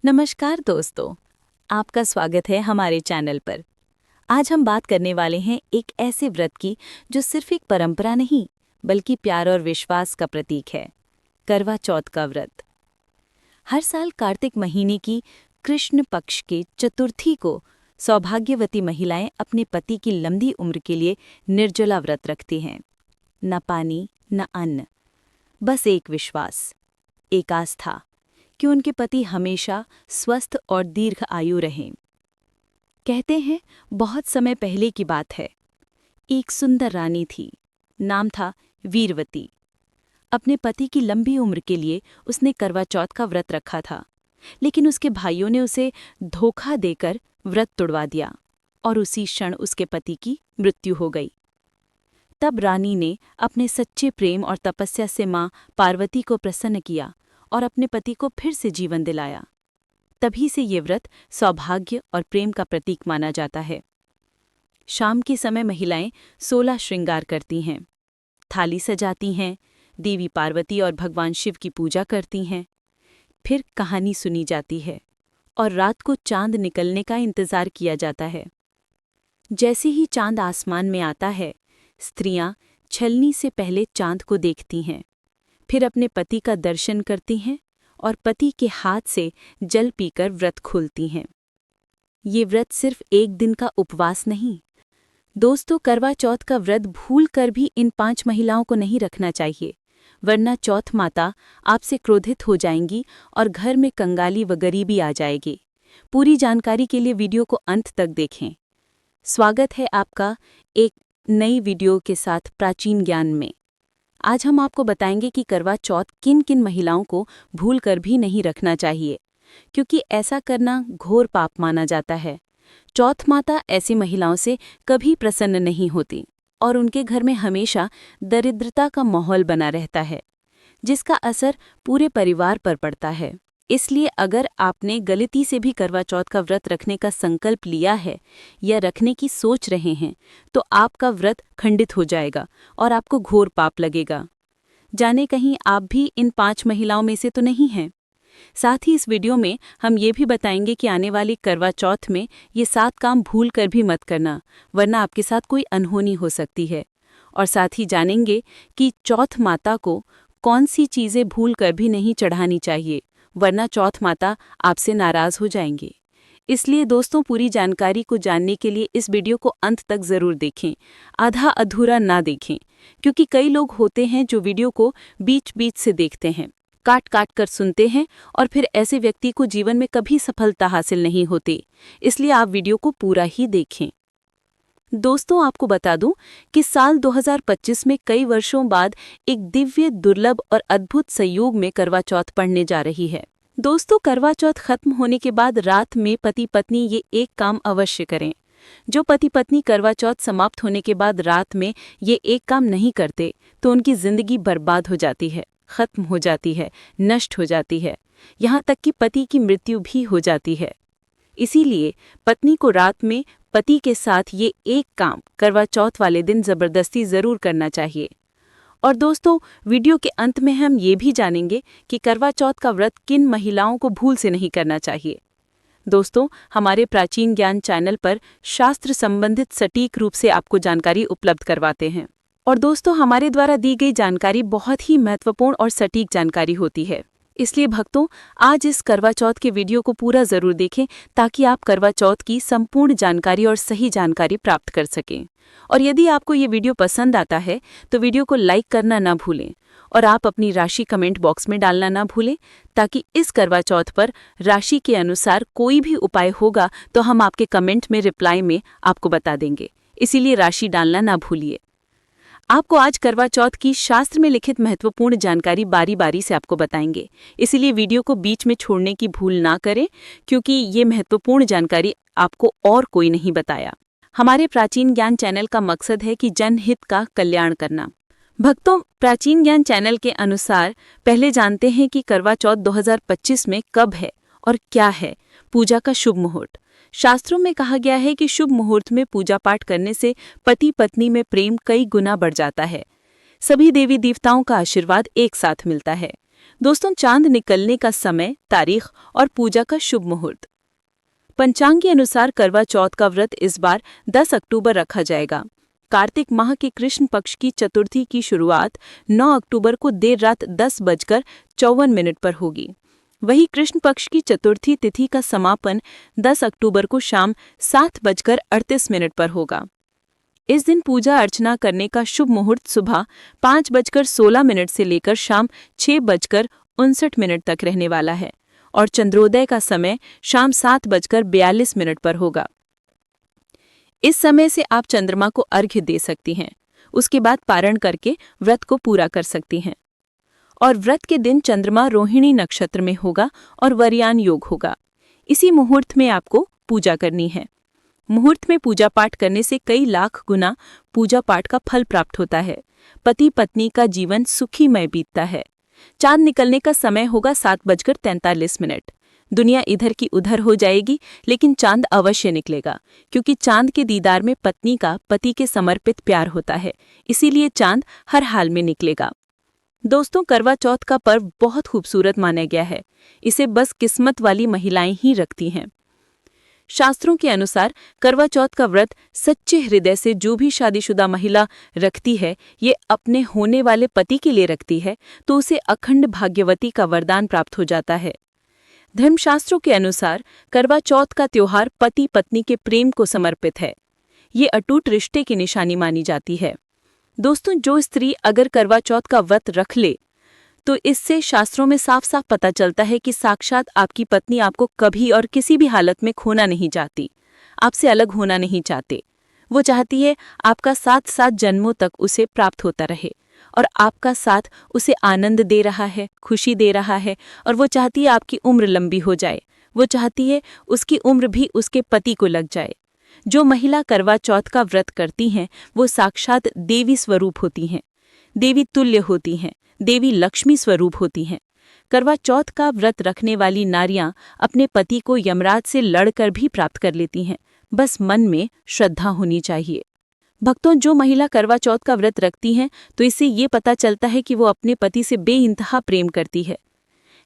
नमस्कार दोस्तों, आपका स्वागत है हमारे चैनल पर। आज हम बात करने वाले हैं एक ऐसे व्रत की जो सिर्फ एक परंपरा नहीं बल्कि प्यार और विश्वास का प्रतीक है, करवा चौथ का व्रत। हर साल कार्तिक महीने की कृष्ण पक्ष के चतुर्थी को सौभाग्यवती महिलाएं अपने पति की लंबी उम्र के लिए निर्जला व्रत रखती हैं। न पानी न अन्न, बस एक विश्वास, एक आस्था कि उनके पति हमेशा स्वस्थ और दीर्घ आयु रहें। कहते हैं बहुत समय पहले की बात है। एक सुंदर रानी थी, नाम था वीरवती। अपने पति की लंबी उम्र के लिए उसने करवा चौथ का व्रत रखा था, लेकिन उसके भाइयों ने उसे धोखा देकर व्रत तुड़वा दिया और उसी क्षण उसके पति की मृत्यु हो गई। तब रानी ने अपने सच्चे प्रेम और तपस्या से मां पार्वती को प्रसन्न किया और अपने पति को फिर से जीवन दिलाया। तभी से ये व्रत सौभाग्य और प्रेम का प्रतीक माना जाता है। शाम के समय महिलाएं 16 श्रृंगार करती हैं, थाली सजाती हैं, देवी पार्वती और भगवान शिव की पूजा करती हैं। फिर कहानी सुनी जाती है और रात को चांद निकलने का इंतजार किया जाता है। जैसे ही चांद आसमान में आता है, स्त्रियां छलनी से पहले चांद को देखती हैं, फिर अपने पति का दर्शन करती हैं और पति के हाथ से जल पीकर व्रत खोलती हैं। ये व्रत सिर्फ एक दिन का उपवास नहीं दोस्तों, करवा चौथ का व्रत भूल कर भी इन 5 महिलाओं को नहीं रखना चाहिए, वरना चौथ माता आपसे क्रोधित हो जाएंगी और घर में कंगाली व गरीबी आ जाएगी। पूरी जानकारी के लिए वीडियो को अंत तक देखें। स्वागत है आपका एक नई वीडियो के साथ प्राचीन ज्ञान में। आज हम आपको बताएंगे कि करवा चौथ किन किन महिलाओं को भूल कर भी नहीं रखना चाहिए, क्योंकि ऐसा करना घोर पाप माना जाता है। चौथ माता ऐसी महिलाओं से कभी प्रसन्न नहीं होती और उनके घर में हमेशा दरिद्रता का माहौल बना रहता है, जिसका असर पूरे परिवार पर पड़ता है। इसलिए अगर आपने गलती से भी करवा चौथ का व्रत रखने का संकल्प लिया है या रखने की सोच रहे हैं, तो आपका व्रत खंडित हो जाएगा और आपको घोर पाप लगेगा। जाने कहीं आप भी इन 5 महिलाओं में से तो नहीं हैं। साथ ही इस वीडियो में हम ये भी बताएंगे कि आने वाली करवा चौथ में ये 7 काम भूल कर भी मत करना, वरना आपके साथ कोई अनहोनी हो सकती है। और साथ ही जानेंगे कि चौथ माता को कौन सी चीज़ें भूल कर भी नहीं चढ़ानी चाहिए, वरना चौथ माता आपसे नाराज हो जाएंगे। इसलिए दोस्तों, पूरी जानकारी को जानने के लिए इस वीडियो को अंत तक ज़रूर देखें, आधा अधूरा ना देखें, क्योंकि कई लोग होते हैं जो वीडियो को बीच बीच से देखते हैं, काट काट कर सुनते हैं और फिर ऐसे व्यक्ति को जीवन में कभी सफलता हासिल नहीं होती। इसलिए आप वीडियो को पूरा ही देखें। दोस्तों, आपको बता दूं कि साल 2025 में कई वर्षों बाद एक दिव्य, दुर्लभ और अद्भुत संयोग में करवा चौथ पड़ने जा रही है। दोस्तों, करवा चौथ खत्म होने के बाद रात में पति पत्नी ये एक काम अवश्य करें। जो पति पत्नी करवा चौथ समाप्त होने के बाद रात में ये एक काम नहीं करते तो उनकी जिंदगी बर्बाद हो जाती है, खत्म हो जाती है, नष्ट हो जाती है, यहाँ तक कि पति की मृत्यु भी हो जाती है। इसीलिए पत्नी को रात में पति के साथ ये एक काम करवा चौथ वाले दिन जबरदस्ती जरूर करना चाहिए। और दोस्तों, वीडियो के अंत में हम ये भी जानेंगे कि करवा चौथ का व्रत किन महिलाओं को भूल से नहीं करना चाहिए। दोस्तों, हमारे प्राचीन ज्ञान चैनल पर शास्त्र संबंधित सटीक रूप से आपको जानकारी उपलब्ध करवाते हैं। और दोस्तों, हमारे द्वारा दी गई जानकारी बहुत ही महत्वपूर्ण और सटीक जानकारी होती है। इसलिए भक्तों, आज इस करवा चौथ के वीडियो को पूरा जरूर देखें ताकि आप करवा चौथ की संपूर्ण जानकारी और सही जानकारी प्राप्त कर सकें। और यदि आपको ये वीडियो पसंद आता है तो वीडियो को लाइक करना ना भूलें और आप अपनी राशि कमेंट बॉक्स में डालना ना भूलें, ताकि इस करवा चौथ पर राशि के अनुसार कोई भी उपाय होगा तो हम आपके कमेंट में रिप्लाई में आपको बता देंगे। इसीलिए राशि डालना ना भूलिए। आपको आज करवा चौथ की शास्त्र में लिखित महत्वपूर्ण जानकारी बारी बारी से आपको बताएंगे, इसीलिए वीडियो को बीच में छोड़ने की भूल ना करें, क्योंकि ये महत्वपूर्ण जानकारी आपको और कोई नहीं बताया। हमारे प्राचीन ज्ञान चैनल का मकसद है कि जनहित का कल्याण करना। भक्तों, प्राचीन ज्ञान चैनल के अनुसार पहले जानते हैं कि करवा चौथ 2025 में कब है और क्या है पूजा का शुभ मुहूर्त। शास्त्रों में कहा गया है कि शुभ मुहूर्त में पूजा पाठ करने से पति पत्नी में प्रेम कई गुना बढ़ जाता है। सभी देवी देवताओं का आशीर्वाद एक साथ मिलता है। दोस्तों, चांद निकलने का समय, तारीख और पूजा का शुभ मुहूर्त। पंचांग के अनुसार करवा चौथ का व्रत इस बार 10 अक्टूबर रखा जाएगा। कार्तिक माह के कृष्ण पक्ष की चतुर्थी की शुरुआत 9 अक्टूबर को देर रात 10:54 पर होगी। वहीं कृष्ण पक्ष की चतुर्थी तिथि का समापन 10 अक्टूबर को शाम 7:38 पर होगा। इस दिन पूजा अर्चना करने का शुभ मुहूर्त सुबह 5:16 से लेकर शाम 6:59 तक रहने वाला है और चंद्रोदय का समय शाम 7:42 पर होगा। इस समय से आप चंद्रमा को अर्घ्य दे सकती हैं। उसके बाद पारण करके व्रत को पूरा कर सकती हैं। और व्रत के दिन चंद्रमा रोहिणी नक्षत्र में होगा और वरयान योग होगा। इसी मुहूर्त में आपको पूजा करनी है। मुहूर्त में पूजा पाठ करने से कई लाख गुना पूजा पाठ का फल प्राप्त होता है। पति पत्नी का जीवन सुखीमय बीतता है। चांद निकलने का समय होगा 7:43। दुनिया इधर की उधर हो जाएगी, लेकिन चांद अवश्य निकलेगा, क्योंकि चांद के दीदार में पत्नी का पति के समर्पित प्यार होता है। इसीलिए चांद हर हाल में निकलेगा। दोस्तों, करवा चौथ का पर्व बहुत खूबसूरत माना गया है। इसे बस किस्मत वाली महिलाएं ही रखती हैं। शास्त्रों के अनुसार करवा चौथ का व्रत सच्चे हृदय से जो भी शादीशुदा महिला रखती है, ये अपने होने वाले पति के लिए रखती है, तो उसे अखंड भाग्यवती का वरदान प्राप्त हो जाता है। धर्मशास्त्रों के अनुसार करवा चौथ का त्योहार पति पत्नी के प्रेम को समर्पित है। ये अटूट रिश्ते की निशानी मानी जाती है। दोस्तों, जो स्त्री अगर करवा चौथ का व्रत रख ले, तो इससे शास्त्रों में साफ साफ पता चलता है कि साक्षात आपकी पत्नी आपको कभी और किसी भी हालत में खोना नहीं चाहती, आपसे अलग होना नहीं चाहते। वो चाहती है आपका साथ साथ जन्मों तक उसे प्राप्त होता रहे, और आपका साथ उसे आनंद दे रहा है, खुशी दे रहा है, और वो चाहती है आपकी उम्र लंबी हो जाए। वो चाहती है उसकी उम्र भी उसके पति को लग जाए। जो महिला करवा चौथ का व्रत करती हैं, वो साक्षात देवी स्वरूप होती हैं, देवी तुल्य होती हैं, देवी लक्ष्मी स्वरूप होती हैं। करवा चौथ का व्रत रखने वाली नारियां अपने पति को यमराज से लड़कर भी प्राप्त कर लेती हैं। बस मन में श्रद्धा होनी चाहिए। भक्तों, जो महिला करवा चौथ का व्रत रखती हैं, तो इससे ये पता चलता है कि वो अपने पति से बेइंतहा प्रेम करती है।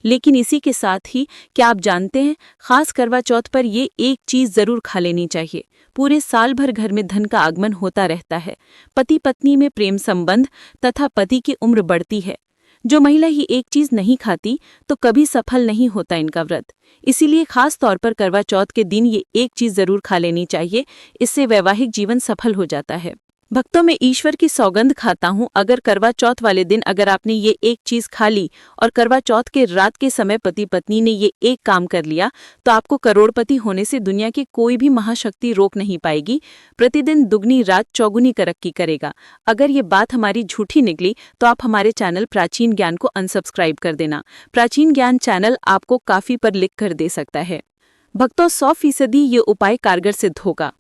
लेकिन इसी के साथ ही क्या आप जानते हैं, खास करवा चौथ पर ये एक चीज़ ज़रूर खा लेनी चाहिए। पूरे साल भर घर में धन का आगमन होता रहता है। पति पत्नी में प्रेम संबंध तथा पति की उम्र बढ़ती है। जो महिला ही एक चीज़ नहीं खाती, तो कभी सफल नहीं होता इनका व्रत। इसीलिए खास तौर पर करवा चौथ के दिन ये एक चीज़ ज़रूर खा लेनी चाहिए। इससे वैवाहिक जीवन सफल हो जाता है। भक्तों, मैं ईश्वर की सौगंध खाता हूँ, अगर करवा चौथ वाले दिन अगर आपने ये एक चीज़ खा ली और करवा चौथ के रात के समय पति पत्नी ने ये एक काम कर लिया, तो आपको करोड़पति होने से दुनिया की कोई भी महाशक्ति रोक नहीं पाएगी। प्रतिदिन दुगनी रात चौगुनी तरक्की करेगा। अगर ये बात हमारी झूठी निकली, तो आप हमारे चैनल प्राचीन ज्ञान को अनसब्सक्राइब कर देना। प्राचीन ज्ञान चैनल आपको काफ़ी पर लिख कर दे सकता है। भक्तों, 100% ये उपाय कारगर सिद्ध होगा।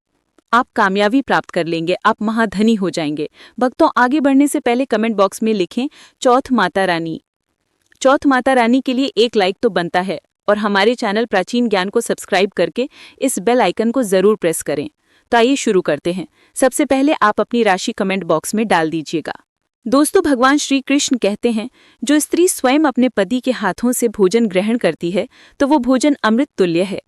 आप कामयाबी प्राप्त कर लेंगे, आप महाधनी हो जाएंगे। भक्तों, आगे बढ़ने से पहले कमेंट बॉक्स में लिखें चौथ माता रानी। चौथ माता रानी के लिए एक लाइक तो बनता है, और हमारे चैनल प्राचीन ज्ञान को सब्सक्राइब करके इस बेल आइकन को ज़रूर प्रेस करें। तो आइए शुरू करते हैं। सबसे पहले आप अपनी राशि कमेंट बॉक्स में डाल दीजिएगा। दोस्तों, भगवान श्री कृष्ण कहते हैं, जो स्त्री स्वयं अपने पति के हाथों से भोजन ग्रहण करती है, तो वो भोजन अमृत तुल्य है।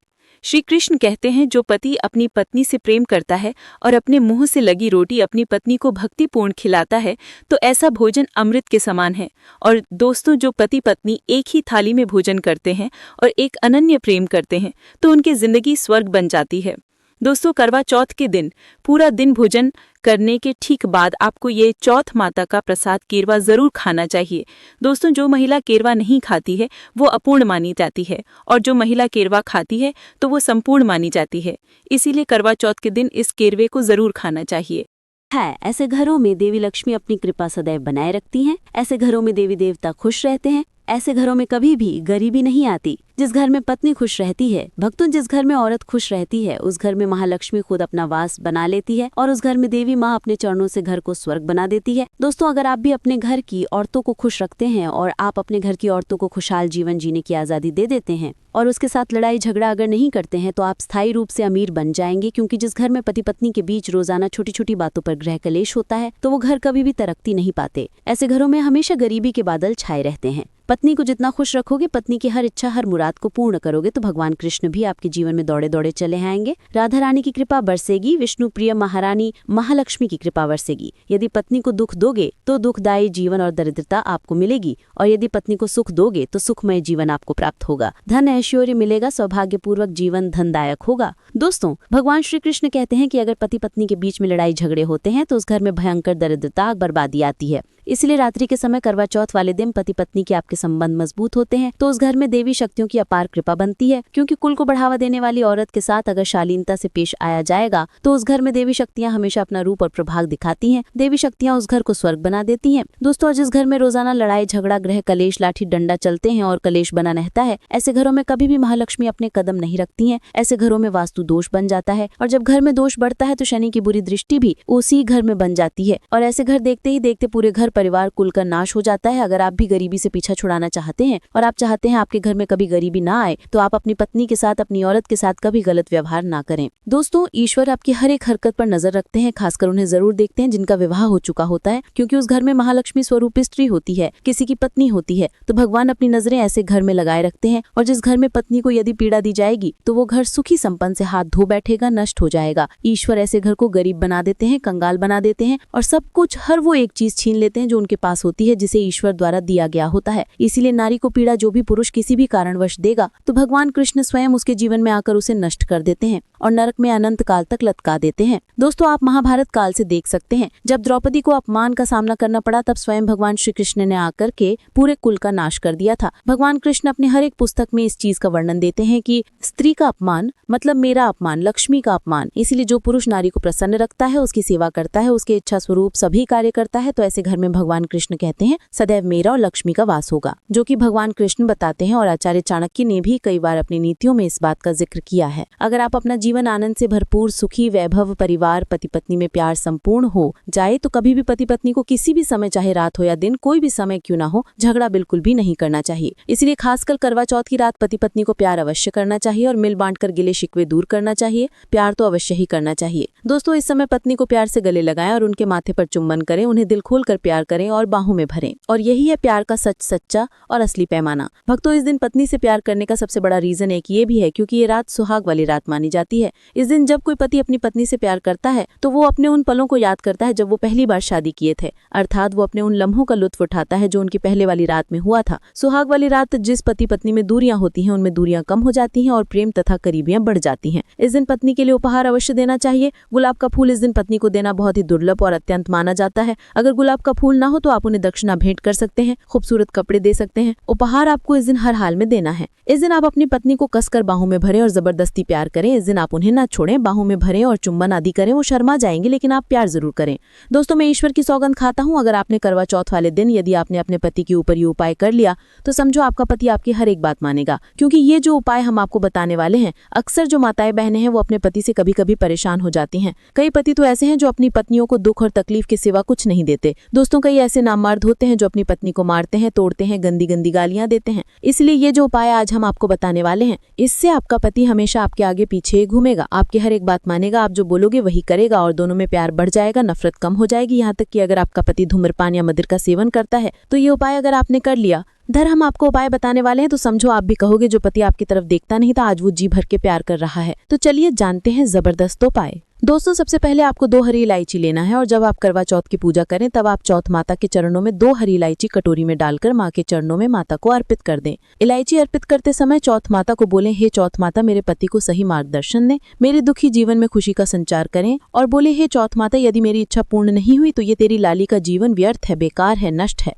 श्री कृष्ण कहते हैं, जो पति अपनी पत्नी से प्रेम करता है और अपने मुंह से लगी रोटी अपनी पत्नी को भक्तिपूर्ण खिलाता है, तो ऐसा भोजन अमृत के समान है। और दोस्तों, जो पति पत्नी एक ही थाली में भोजन करते हैं और एक अनन्य प्रेम करते हैं, तो उनकी जिंदगी स्वर्ग बन जाती है। दोस्तों, करवा चौथ के दिन पूरा दिन भोजन करने के ठीक बाद आपको ये चौथ माता का प्रसाद केरवा ज़रूर खाना चाहिए। दोस्तों, जो महिला केरवा नहीं खाती है वो अपूर्ण मानी जाती है, और जो महिला केरवा खाती है तो वो संपूर्ण मानी जाती है। इसीलिए करवा चौथ के दिन इस केरवे को ज़रूर खाना चाहिए। ऐसे घरों में देवी लक्ष्मी अपनी कृपा सदैव बनाए रखती हैं। ऐसे घरों में देवी देवता खुश रहते हैं। ऐसे घरों में कभी भी गरीबी नहीं आती। जिस घर में पत्नी खुश रहती है, भक्तों, जिस घर में औरत खुश रहती है, उस घर में महालक्ष्मी खुद अपना वास बना लेती है, और उस घर में देवी माँ अपने चरणों से घर को स्वर्ग बना देती है। दोस्तों, अगर आप भी अपने घर की औरतों को खुश रखते हैं और आप अपने घर की औरतों को खुशहाल जीवन जीने की आज़ादी दे देते हैं और उसके साथ लड़ाई झगड़ा अगर नहीं करते हैं, तो आप स्थायी रूप से अमीर बन जाएंगे। क्योंकि जिस घर में पति पत्नी के बीच रोजाना छोटी छोटी बातों पर गृह कलेश होता है, तो वो घर कभी भी तरक्की नहीं पाते। ऐसे घरों में हमेशा गरीबी के बादल छाए रहते हैं। पत्नी को जितना खुश रखोगे, पत्नी की हर इच्छा हर मुराद को पूर्ण करोगे, तो भगवान कृष्ण भी आपके जीवन में दौड़े दौड़े चले आएंगे। राधा रानी की कृपा बरसेगी, विष्णु प्रिय महारानी महालक्ष्मी की कृपा बरसेगी। यदि पत्नी को दुख दोगे तो दुखदायी जीवन और दरिद्रता आपको मिलेगी, और यदि पत्नी को सुख दोगे तो सुखमय जीवन आपको प्राप्त होगा। धन ऐश्वर्य मिलेगा, सौभाग्यपूर्वक जीवन धनदायक होगा। दोस्तों, भगवान श्री कृष्ण कहते हैं कि अगर पति पत्नी के बीच में लड़ाई झगड़े होते हैं तो उस घर में भयंकर दरिद्रता बर्बादी आती है। इसलिए रात्रि के समय करवा चौथ वाले दिन पति पत्नी के आपके संबंध मजबूत होते हैं तो उस घर में देवी शक्तियों की अपार कृपा बनती है, क्योंकि कुल को बढ़ावा देने वाली औरत के साथ अगर शालीनता से पेश आया जाएगा तो उस घर में देवी शक्तियां हमेशा अपना रूप और प्रभाव दिखाती हैं। देवी शक्तियां उस घर को स्वर्ग बना देती हैं। दोस्तों, जिस घर में रोजाना लड़ाई झगड़ा गृह कलेश लाठी डंडा चलते हैं और कलेश बना रहता है, ऐसे घरों में कभी भी महालक्ष्मी अपने कदम नहीं रखती हैं। ऐसे घरों में वास्तु दोष बन जाता है, और जब घर में दोष बढ़ता है तो शनि की बुरी दृष्टि भी उसी घर में बन जाती है, और ऐसे घर देखते ही देखते पूरे घर परिवार कुल का नाश हो जाता है। अगर आप भी गरीबी से पीछा छुड़ाना चाहते हैं और आप चाहते हैं आपके घर में कभी गरीबी ना आए, तो आप अपनी पत्नी के साथ, अपनी औरत के साथ कभी गलत व्यवहार ना करें। दोस्तों, ईश्वर आपकी हर एक हरकत पर नजर रखते हैं, खासकर उन्हें जरूर देखते हैं जिनका विवाह हो चुका होता है, क्योंकि उस घर में महालक्ष्मी स्वरूप स्त्री होती है, किसी की पत्नी होती है, तो भगवान अपनी नजरें ऐसे घर में लगाए रखते हैं। और जिस घर में पत्नी को यदि पीड़ा दी जाएगी तो वो घर सुखी संपन्न से हाथ धो बैठेगा, नष्ट हो जाएगा। ईश्वर ऐसे घर को गरीब बना देते हैं, कंगाल बना देते हैं, और सब कुछ हर वो एक चीज छीन लेते हैं जो उनके पास होती है, जिसे ईश्वर द्वारा दिया गया होता है। इसीलिए नारी को पीड़ा जो भी पुरुष किसी भी कारणवश देगा तो भगवान कृष्ण स्वयं उसके जीवन में आकर उसे नष्ट कर देते हैं और नरक में अनंत काल तक लटका देते हैं। दोस्तों, आप महाभारत काल से देख सकते हैं, जब द्रौपदी को अपमान का सामना करना पड़ा तब स्वयं भगवान श्री कृष्ण ने आकर के पूरे कुल का नाश कर दिया था। भगवान कृष्ण अपने हर एक पुस्तक में इस चीज का वर्णन देते हैं कि स्त्री का अपमान मतलब मेरा अपमान, लक्ष्मी का अपमान। इसीलिए जो पुरुष नारी को प्रसन्न रखता है, उसकी सेवा करता है, उसके इच्छा स्वरूप सभी कार्य करता है, तो ऐसे घर में भगवान कृष्ण कहते हैं सदैव मेरा और लक्ष्मी का वास होगा, जो कि भगवान कृष्ण बताते हैं। और आचार्य चाणक्य ने भी कई बार अपनी नीतियों में इस बात का जिक्र किया है। अगर आप अपना जीवन आनंद से भरपूर, सुखी, वैभव, परिवार, पति पत्नी में प्यार संपूर्ण हो जाए, तो कभी भी पति पत्नी को किसी भी समय, चाहे रात हो या दिन, कोई भी समय क्यों ना हो, झगड़ा बिल्कुल भी नहीं करना चाहिए। इसलिए खासकर करवा चौथ की रात पति पत्नी को प्यार अवश्य करना चाहिए और मिल बांट कर गिले शिकवे दूर करना चाहिए। प्यार तो अवश्य ही करना चाहिए। दोस्तों, इस समय पत्नी को प्यार से गले लगाएं और उनके माथे पर चुम्बन करें, उन्हें दिल खोल कर प्यार करें और बाहों में भरें, और यही है प्यार का सच्चा और असली पैमाना। भक्तों, इस दिन पत्नी से प्यार करने का सबसे बड़ा रीजन एक ये भी है क्योंकि ये रात सुहाग वाली रात मानी जाती है। इस दिन जब कोई पति अपनी पत्नी से प्यार करता है तो वो अपने उन पलों को याद करता है जब वो पहली बार शादी किए थे, अर्थात वो अपने उन लम्हों का लुत्फ उठाता है जो उनकी पहले वाली रात में हुआ था। सुहाग वाली रात जिस पति पत्नी में दूरियां होती हैं उनमें दूरियां कम हो जाती हैं और प्रेम तथा करीबियां बढ़ जाती हैं। इस दिन पत्नी के लिए उपहार अवश्य देना चाहिए। गुलाब का फूल इस दिन पत्नी को देना बहुत ही दुर्लभ और अत्यंत माना जाता है। अगर गुलाब का फूल ना हो तो आप उन्हें दक्षिणा भेंट कर सकते हैं, खूबसूरत कपड़े दे सकते हैं। उपहार आपको इस दिन हर हाल में देना है। इस दिन आप अपनी पत्नी को कसकर बाहों में भरें और जबरदस्ती प्यार करें। इस दिन आप उन्हें ना छोड़ें, बाहों में भरें और चुम्बन आदि करें। वो शर्मा जाएंगे लेकिन आप प्यार जरूर करें। दोस्तों, मैं ईश्वर की सौगंध खाता हूँ, अगर आपने करवा चौथ वाले दिन यदि आपने अपने पति के ऊपर ये उपाय कर लिया तो समझो आपका पति आपकी हर एक बात मानेगा, क्योंकि ये जो उपाय हम आपको बताने वाले हैं, अक्सर जो माताएं बहनें हैं वो अपने पति से कभी कभी परेशान हो जाती हैं। कई पति तो ऐसे हैं जो अपनी पत्नियों को दुख और तकलीफ के सिवा कुछ नहीं देते। दोस्तों, कई ऐसे नामर्द होते हैं जो अपनी पत्नी को मारते हैं, तोड़ते हैं, गंदी गंदी गालियां देते हैं। इसलिए ये जो उपाय आज हम आपको बताने वाले हैं, इससे आपका पति हमेशा आपके आगे पीछे घूमेगा, आपकी हर एक बात मानेगा, आप जो बोलोगे वही करेगा और दोनों में प्यार बढ़ जाएगा, नफरत कम हो जाएगी। यहाँ तक कि अगर आपका पति धूम्रपान या मदिरा का सेवन करता है तो ये उपाय अगर आपने कर लिया, हम आपको उपाय बताने वाले हैं, तो समझो आप भी कहोगे जो पति आपकी तरफ देखता नहीं था आज वो जी भर के प्यार कर रहा है। तो चलिए जानते हैं जबरदस्त उपाय। दोस्तों, सबसे पहले आपको 2 हरी इलायची लेना है और जब आप करवा चौथ की पूजा करें तब आप चौथ माता के चरणों में 2 हरी इलायची कटोरी में डालकर माँ के चरणों में माता को अर्पित कर दें। इलायची अर्पित करते समय चौथ माता को बोलें, हे चौथ माता, मेरे पति को सही मार्गदर्शन दें, मेरे दुखी जीवन में खुशी का संचार करें। और बोले, हे चौथ माता, यदि मेरी इच्छा पूर्ण नहीं हुई तो ये तेरी लाली का जीवन व्यर्थ है, बेकार है, नष्ट है।